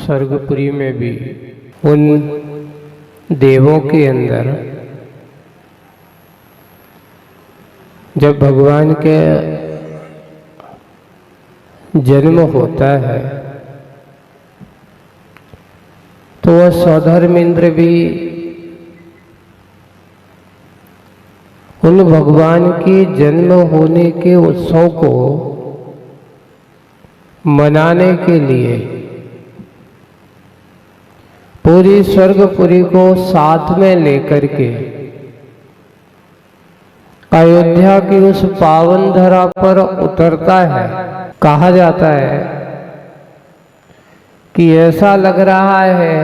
स्वर्गपुरी में भी उन देवों के अंदर जब भगवान के जन्म होता है तो वह सौधर्म इंद्र भी उन भगवान के जन्म होने के उत्सव को मनाने के लिए पूरी स्वर्गपुरी को साथ में लेकर के अयोध्या की उस पावन धरा पर उतरता है। कहा जाता है कि ऐसा लग रहा है,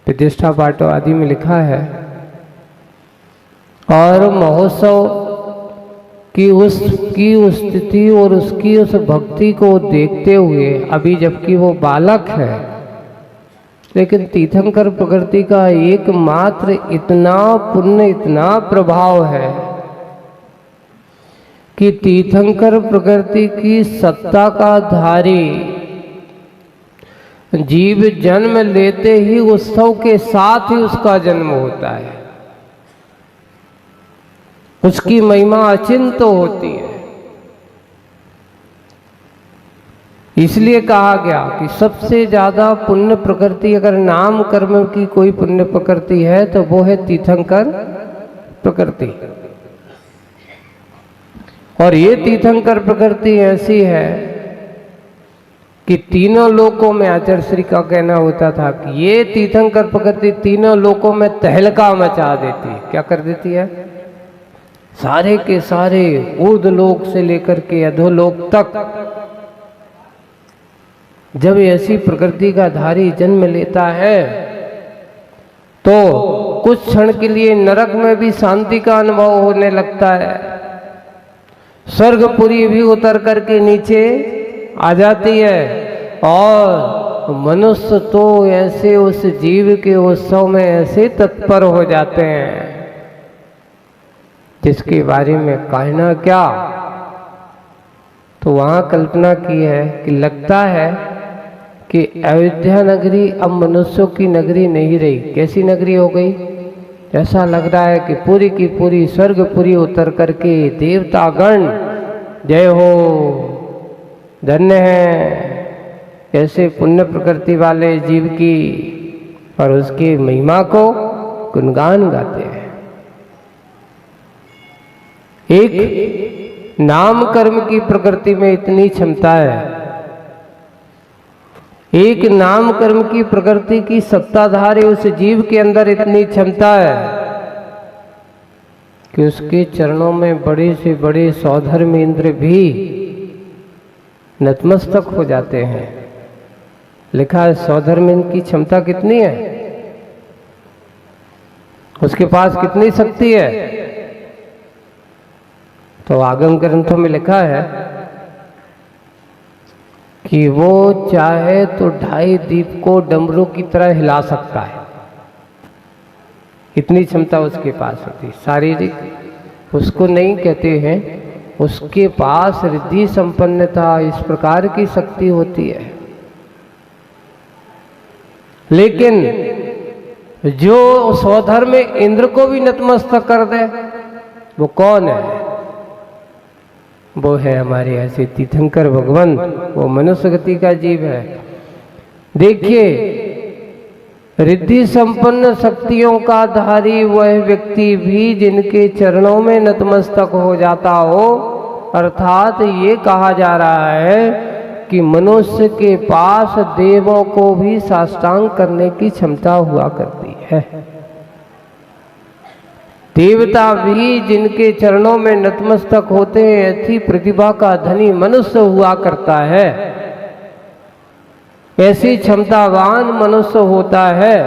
प्रतिष्ठा पाठों आदि में लिखा है, और महोत्सव की उसकी उस स्थिति और उसकी उस भक्ति को देखते हुए, अभी जबकि वो बालक है, लेकिन तीर्थंकर प्रकृति का एकमात्र इतना पुण्य, इतना प्रभाव है कि तीर्थंकर प्रकृति की सत्ता का धारी जीव जन्म लेते ही उत्सव के साथ ही उसका जन्म होता है। उसकी महिमा अचिंत्य होती है। इसलिए कहा गया कि सबसे ज्यादा पुण्य प्रकृति, अगर नाम कर्म की कोई पुण्य प्रकृति है तो वो है तीर्थंकर प्रकृति। और ये तीर्थंकर प्रकृति ऐसी है कि तीनों लोकों में, आचार्य श्री का कहना होता था कि ये तीर्थंकर प्रकृति तीनों लोकों में तहलका मचा देती है। क्या कर देती है? सारे के सारे ऊर्ध्वलोक से लेकर के अधोलोक तक जब ऐसी प्रकृति का धारी जन्म लेता है तो कुछ क्षण के लिए नरक में भी शांति का अनुभव होने लगता है। स्वर्गपुरी भी उतर करके नीचे आ जाती है और मनुष्य तो ऐसे उस जीव के उत्सव में ऐसे तत्पर हो जाते हैं जिसके बारे में कहना क्या। तो वहां कल्पना की है कि लगता है कि अयोध्या नगरी अब मनुष्यों की नगरी नहीं रही। कैसी नगरी हो गई? ऐसा लग रहा है कि पूरी की पूरी स्वर्गपुरी उतर करके देवतागण जय हो, धन्य है ऐसे पुण्य प्रकृति वाले जीव की, और उसकी महिमा को गुणगान गाते हैं। एक नाम कर्म की प्रकृति में इतनी क्षमता है, एक नाम कर्म की प्रकृति की सत्ताधारी उस जीव के अंदर इतनी क्षमता है कि उसके चरणों में बड़े से बड़े सौधर्म इंद्र भी नतमस्तक हो जाते हैं। लिखा है सौधर्म इंद्र की क्षमता कितनी है, उसके पास कितनी शक्ति है। तो आगम ग्रंथों में लिखा है कि वो चाहे तो 2.5 द्वीप को डमरू की तरह हिला सकता है। इतनी क्षमता उसके पास होती है। शारीरिक उसको नहीं कहते हैं, उसके पास रिद्धि संपन्नता, इस प्रकार की शक्ति होती है। लेकिन जो स्वधर्म में इंद्र को भी नतमस्तक कर दे, वो कौन है? वो है हमारे ऐसे तीर्थंकर भगवान। वो मनुष्य गति का जीव है। देखिए, रिद्धि संपन्न शक्तियों का धारी वह व्यक्ति भी जिनके चरणों में नतमस्तक हो जाता हो, अर्थात ये कहा जा रहा है कि मनुष्य के पास देवों को भी साष्टांग करने की क्षमता हुआ करती है। देवता भी जिनके चरणों में नतमस्तक होते हैं, ऐसी प्रतिभा का धनी मनुष्य हुआ करता है। ऐसी क्षमतावान मनुष्य होता है।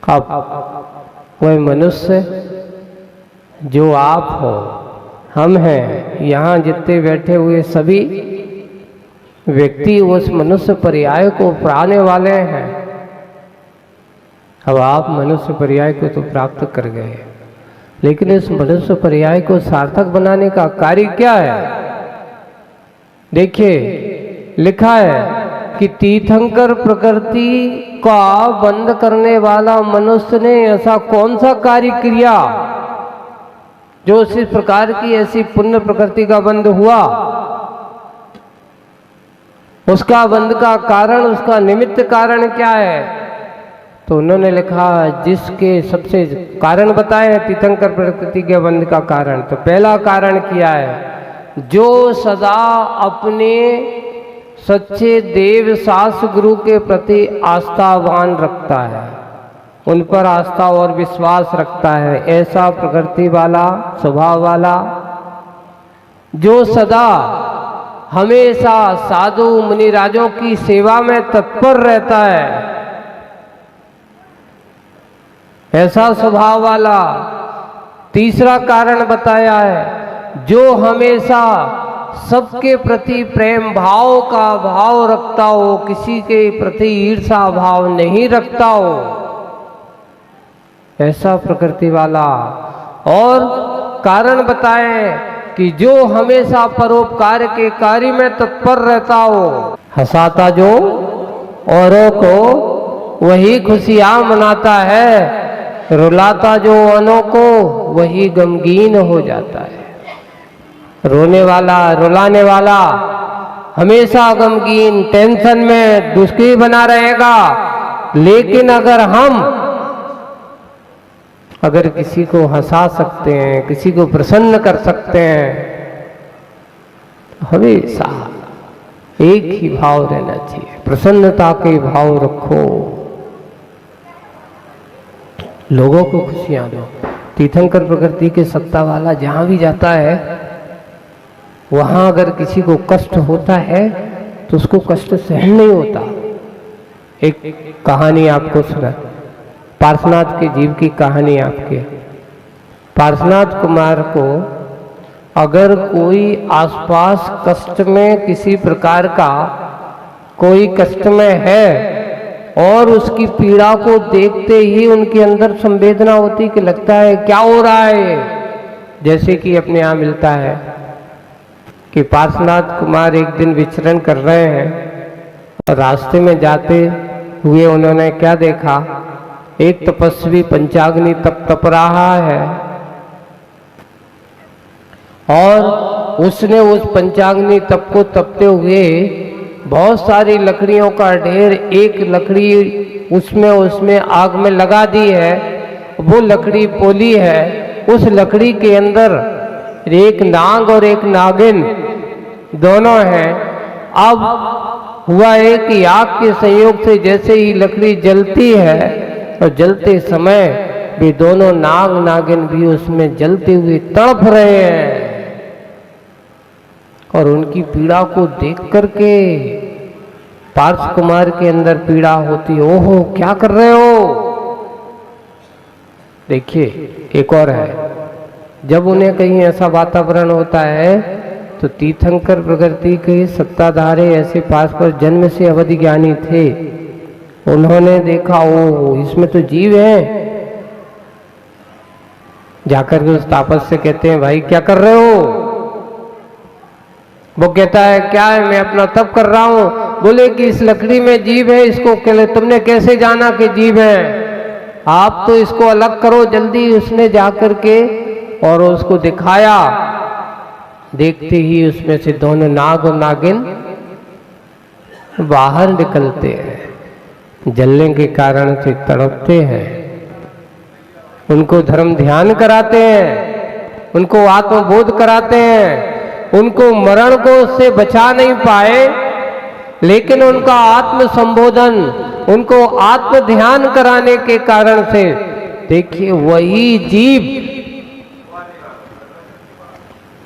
अब वह मनुष्य जो आप हो, हम हैं, यहाँ जितने बैठे हुए सभी व्यक्ति उस मनुष्य पर्याय को पाने वाले हैं। अब आप मनुष्य पर्याय को तो प्राप्त कर गए, लेकिन इस मनुष्य पर्याय को सार्थक बनाने का कार्य क्या है? देखिए, लिखा है कि तीर्थंकर प्रकृति का बंद करने वाला मनुष्य ने ऐसा कौन सा कार्य किया जो इस प्रकार की ऐसी पुण्य प्रकृति का बंद हुआ। उसका बंद का कारण, उसका निमित्त कारण क्या है? तो उन्होंने लिखा जिसके सबसे कारण बताए हैं तीर्थंकर प्रकृति के बंद का कारण। तो पहला कारण क्या है? जो सदा अपने सच्चे देव शास्त्र गुरु के प्रति आस्थावान रखता है, उन पर आस्था और विश्वास रखता है, ऐसा प्रकृति वाला, स्वभाव वाला, जो सदा हमेशा साधु मुनिराजों की सेवा में तत्पर रहता है, ऐसा स्वभाव वाला। तीसरा कारण बताया है जो हमेशा सबके प्रति प्रेम भाव का भाव रखता हो, किसी के प्रति ईर्षा भाव नहीं रखता हो, ऐसा प्रकृति वाला। और कारण बताए कि जो हमेशा परोपकार के कार्य में तत्पर रहता हो, हंसाता जो औरों को वही खुशियां मनाता है, रुलाता जो औरों को वही गमगीन हो जाता है। रोने वाला, रुलाने वाला हमेशा गमगीन, टेंशन में, दुखी बना रहेगा। लेकिन अगर किसी को हंसा सकते हैं, किसी को प्रसन्न कर सकते हैं, हमेशा एक ही भाव रहना चाहिए, प्रसन्नता के भाव रखो, लोगों को खुशियां दो। तीर्थंकर प्रकृति के सत्ता वाला जहां भी जाता है, वहां अगर किसी को कष्ट होता है तो उसको कष्ट सहन नहीं होता। एक कहानी आपको सुना, पार्श्वनाथ के जीव की कहानी। आपके पार्श्वनाथ कुमार को अगर कोई आसपास कष्ट में, किसी प्रकार का कोई कष्ट में है और उसकी पीड़ा को देखते ही उनके अंदर संवेदना होती कि लगता है क्या हो रहा है। जैसे कि अपने यहाँ मिलता है कि पार्श्वनाथ कुमार एक दिन विचरण कर रहे हैं और रास्ते में जाते हुए उन्होंने क्या देखा, एक तपस्वी पंचाग्नि तप रहा है और उसने उस पंचाग्नि तप को तपते हुए बहुत सारी लकड़ियों का ढेर, एक लकड़ी उसमें आग में लगा दी है। वो लकड़ी पोली है, उस लकड़ी के अंदर एक नाग और एक नागिन दोनों हैं। अब हुआ है कि आग के संयोग से जैसे ही लकड़ी जलती है और जलते समय भी दोनों नाग नागिन भी उसमें जलते हुए तड़प रहे हैं और उनकी पीड़ा को देख करके पार्थ कुमार के अंदर पीड़ा होती, ओहो क्या कर रहे हो। देखिए एक और है, जब उन्हें कहीं ऐसा वातावरण होता है तो तीर्थंकर प्रकृति के सत्ताधारी ऐसे पास पर जन्म से अवधि ज्ञानी थे। उन्होंने देखा ओ इसमें तो जीव है, जाकर के उस तापस से कहते हैं भाई क्या कर रहे हो। वो कहता है क्या है, मैं अपना तप कर रहा हूं। बोले कि इस लकड़ी में जीव है, इसको तुमने कैसे जाना कि जीव है, आप तो इसको अलग करो जल्दी। उसने जाकर के और उसको दिखाया, देखते ही उसमें से दोनों नाग और नागिन बाहर निकलते हैं, जलने के कारण से तड़पते हैं। उनको धर्म ध्यान कराते हैं, उनको आत्मबोध कराते हैं, उनको मरण को उससे बचा नहीं पाए, लेकिन उनका आत्म संबोधन, उनको आत्म ध्यान कराने के कारण से देखिए वही जीव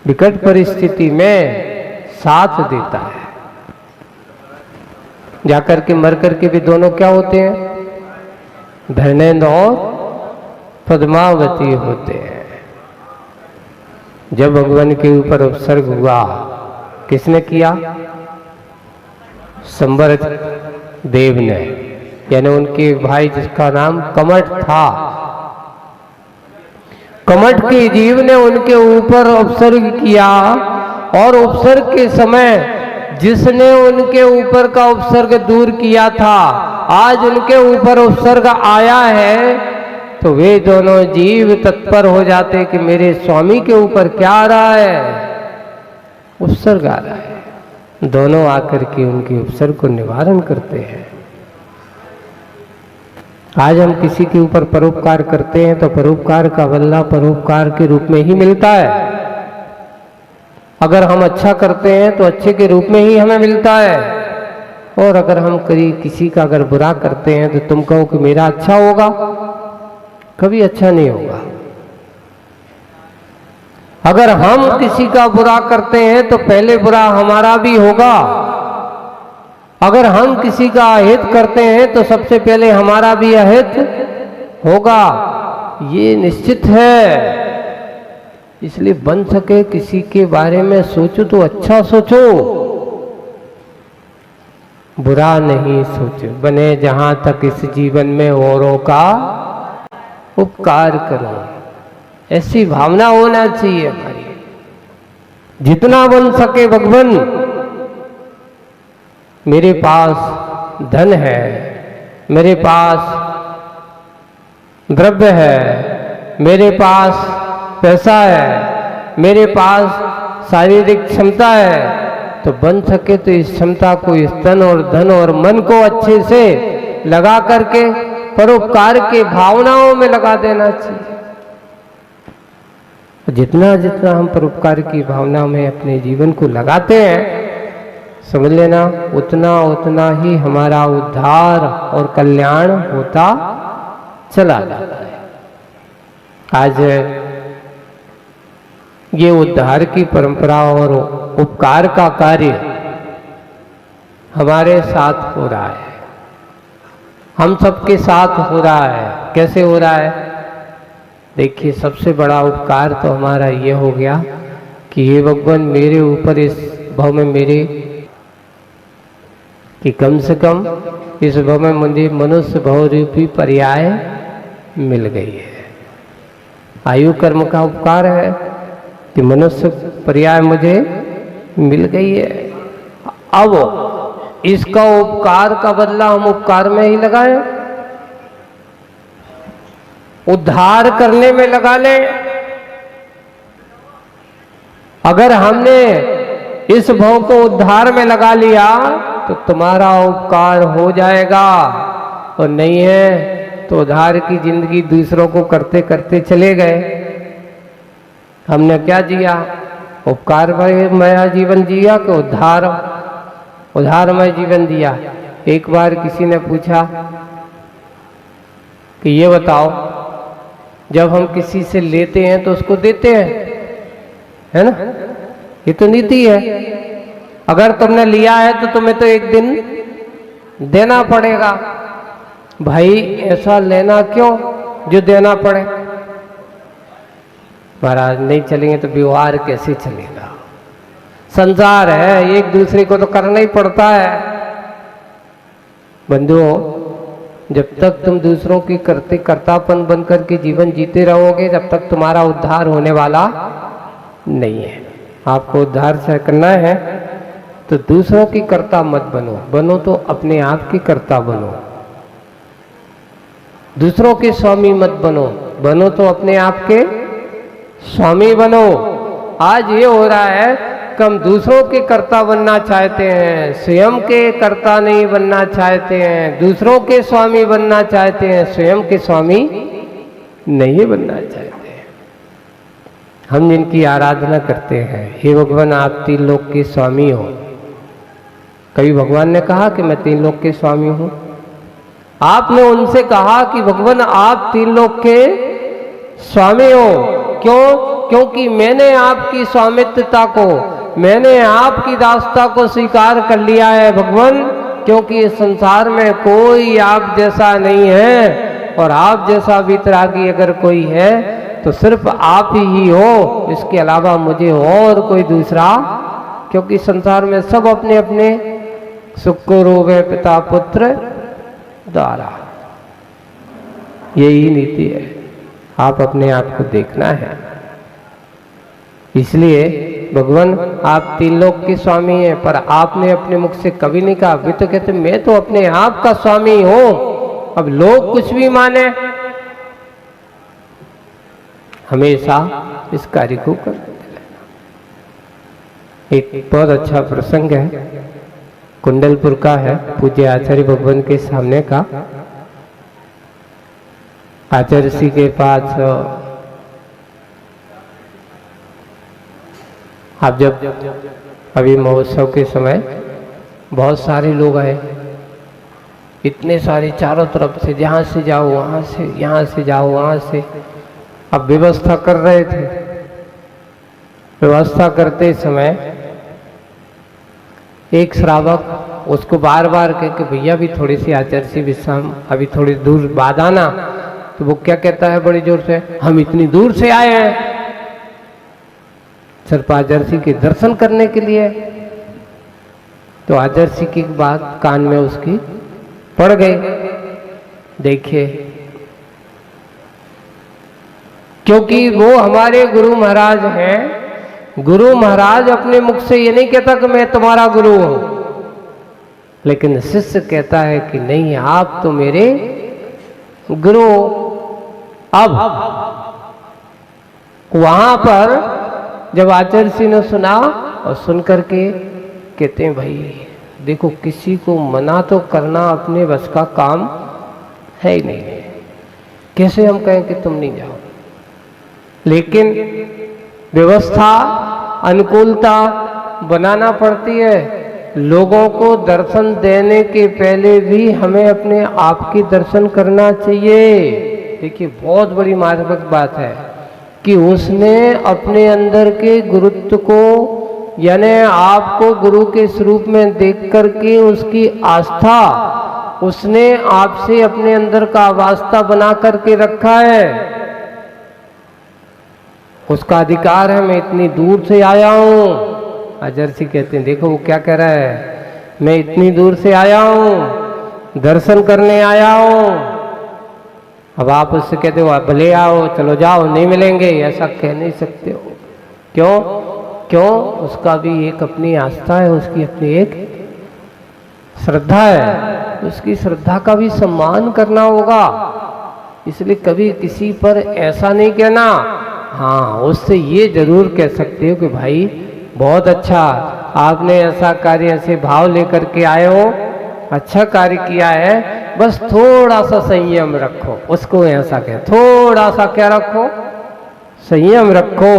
विकट परिस्थिति में साथ देता है। जाकर के मर करके भी दोनों क्या होते हैं, धर्मेंद्र और पद्मावती होते हैं। जब भगवान के ऊपर उपसर्ग हुआ, किसने किया, संवर्त देव ने, यानी उनके भाई जिसका नाम कमठ था, कमठ के जीव ने उनके ऊपर उपसर्ग किया। और उपसर्ग के समय जिसने उनके ऊपर का उपसर्ग दूर किया था, आज उनके ऊपर उपसर्ग आया है, तो वे दोनों जीव तत्पर हो जाते कि मेरे स्वामी के ऊपर क्या आ रहा है, उपसर्ग आ रहा है। दोनों आकर के उनके उपसर्ग को निवारण करते हैं। आज हम किसी के ऊपर परोपकार करते हैं तो परोपकार का बदला परोपकार के रूप में ही मिलता है। अगर हम अच्छा करते हैं तो अच्छे के रूप में ही हमें मिलता है, और अगर हम किसी का अगर बुरा करते हैं तो तुम कहो कि मेरा अच्छा होगा, कभी अच्छा नहीं होगा। अगर हम किसी का बुरा करते हैं तो पहले बुरा हमारा भी होगा। अगर हम किसी का अहित करते हैं तो सबसे पहले हमारा भी अहित होगा, ये निश्चित है। इसलिए बन सके किसी के बारे में सोचो तो अच्छा सोचो, बुरा नहीं सोचो। बने जहां तक इस जीवन में औरों का उपकार करो, ऐसी भावना होना चाहिए हमारी। जितना बन सके भगवान, मेरे पास धन है, मेरे पास द्रव्य है, मेरे पास पैसा है, मेरे पास शारीरिक क्षमता है, तो बन सके तो इस क्षमता को, इस तन और धन और मन को अच्छे से लगा करके परोपकार के भावनाओं में लगा देना चाहिए। जितना जितना हम परोपकार की भावना में अपने जीवन को लगाते हैं, समझ लेना उतना उतना ही हमारा उद्धार और कल्याण होता चला जाता है। आज ये उद्धार की परंपरा और उपकार का कार्य हमारे साथ हो रहा है, हम सबके साथ हो रहा है। कैसे हो रहा है? देखिए, सबसे बड़ा उपकार तो हमारा ये हो गया कि ये भगवान मेरे ऊपर इस भाव में मेरे कि कम से कम इस भाव में मुझे मनुष्य भाव रूपी पर्याय मिल गई है। आयु कर्म का उपकार है कि मनुष्य पर्याय मुझे मिल गई है। अब इसका उपकार का बदला हम उपकार में ही लगाएं, उद्धार करने में लगा लें। अगर हमने इस भाव को उद्धार में लगा लिया तो तुम्हारा उपकार हो जाएगा, और नहीं है तो उद्धार की जिंदगी दूसरों को करते करते चले गए। हमने क्या जिया? उपकारमय जीवन जिया कि उद्धारमय जीवन जिया। एक बार किसी ने पूछा कि ये बताओ, जब हम किसी से लेते हैं तो उसको देते हैं, है ना? ये तो नीति है। अगर तुमने लिया है तो तुम्हें तो एक दिन देना पड़ेगा। भाई ऐसा लेना क्यों जो देना पड़े? महाराज नहीं चलेंगे तो व्यवहार कैसे चलेगा? संसार है, एक दूसरे को तो करना ही पड़ता है। बंधुओं, जब तक तुम दूसरों की कर्तापन बनकर के जीवन जीते रहोगे, जब तक तुम्हारा उद्धार होने वाला नहीं है। आपको उद्धार से करना है तो दूसरों की कर्ता मत बनो, बनो तो अपने आप की कर्ता बनो। दूसरों के स्वामी मत बनो, बनो तो अपने आप के स्वामी बनो। आज ये हो रहा है कि हम दूसरों के कर्ता बनना चाहते हैं, स्वयं के कर्ता नहीं बनना चाहते हैं। दूसरों के स्वामी बनना चाहते हैं, स्वयं के स्वामी नहीं बनना चाहते। हम जिनकी आराधना करते हैं, हे भगवान आप तीन लोक के स्वामी हो। कभी भगवान ने कहा कि मैं तीन लोक के स्वामी हूं? आपने उनसे कहा कि भगवान आप तीन लोक के स्वामी हो। क्यों? क्योंकि मैंने आपकी स्वामित्वता को, मैंने आपकी दासता को स्वीकार कर लिया है भगवान। क्योंकि इस संसार में कोई आप जैसा नहीं है, और आप जैसा वितरागी अगर कोई है तो सिर्फ आप ही हो, इसके अलावा मुझे और कोई दूसरा। क्योंकि संसार में सब अपने अपने सुख को रोवे पिता पुत्र द्वारा, यही नीति है। आप अपने आप को देखना है। इसलिए भगवान आप तीन लोक के स्वामी हैं, पर आपने अपने मुख से कभी नहीं कहा। अभी तो कहते मैं तो अपने आप का स्वामी हूं, अब लोग कुछ भी माने। हमेशा इस कार्य को करते रहना। एक बहुत अच्छा प्रसंग है, कुंडलपुर का है, पूज्य आचार्य भगवान के सामने का। आचार्य जी के पास आप जब अभी महोत्सव के समय बहुत सारे लोग आए, इतने सारे चारों तरफ से, जहाँ से जाओ वहाँ से, यहाँ से जाओ वहाँ से। अब व्यवस्था कर रहे थे, व्यवस्था करते समय एक श्रावक उसको बार बार कह के भैया भी थोड़ी सी आचार्य सी विश्राम, अभी थोड़ी दूर बाद आना। तो वो क्या कहता है बड़ी जोर से, हम इतनी दूर से आए हैं सिर्फ आचार्य जी के दर्शन करने के लिए। तो आचार्य जी की बात कान में उसकी पड़ गई। देखिए, क्योंकि वो हमारे गुरु महाराज हैं। गुरु महाराज अपने मुख से ये नहीं कहता कि मैं तुम्हारा गुरु हूं, लेकिन शिष्य कहता है कि नहीं, आप तो मेरे गुरु। अब वहां पर जब आचार्य जी ने सुना और सुन करके कहते हैं भाई देखो, किसी को मना तो करना अपने बस का काम है ही नहीं, कैसे हम कहें कि तुम नहीं जाओ। लेकिन व्यवस्था, अनुकूलता बनाना पड़ती है। लोगों को दर्शन देने के पहले भी हमें अपने आप की दर्शन करना चाहिए। देखिए, बहुत बड़ी मार्मिक बात है कि उसने अपने अंदर के गुरुत्व को, यानी आपको गुरु के स्वरूप में देख करके उसकी आस्था, उसने आपसे अपने अंदर का वास्ता बना करके रखा है। उसका अधिकार है, मैं इतनी दूर से आया हूं। आचार्य जी कहते हैं देखो वो क्या कह रहा है, मैं इतनी दूर से आया हूं, दर्शन करने आया हूं। अब आप उससे कहते हो भले आओ, चलो जाओ, नहीं मिलेंगे, ऐसा कह नहीं सकते हो। क्यों? उसका भी एक अपनी आस्था है, उसकी अपनी एक श्रद्धा है, उसकी श्रद्धा का भी सम्मान करना होगा। इसलिए कभी किसी पर ऐसा नहीं कहना। हाँ, उससे ये जरूर कह सकते हो कि भाई बहुत अच्छा, आपने ऐसा कार्य, ऐसे भाव लेकर के आए हो, अच्छा कार्य किया है, बस थोड़ा सा संयम रखो। उसको ऐसा कह, थोड़ा सा क्या रखो, संयम रखो,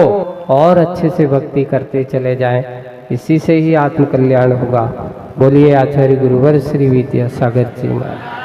और अच्छे से भक्ति करते चले जाएं। इसी से ही आत्म कल्याण होगा। बोलिए आचार्य गुरुवर श्री विद्यासागर जी महाराज।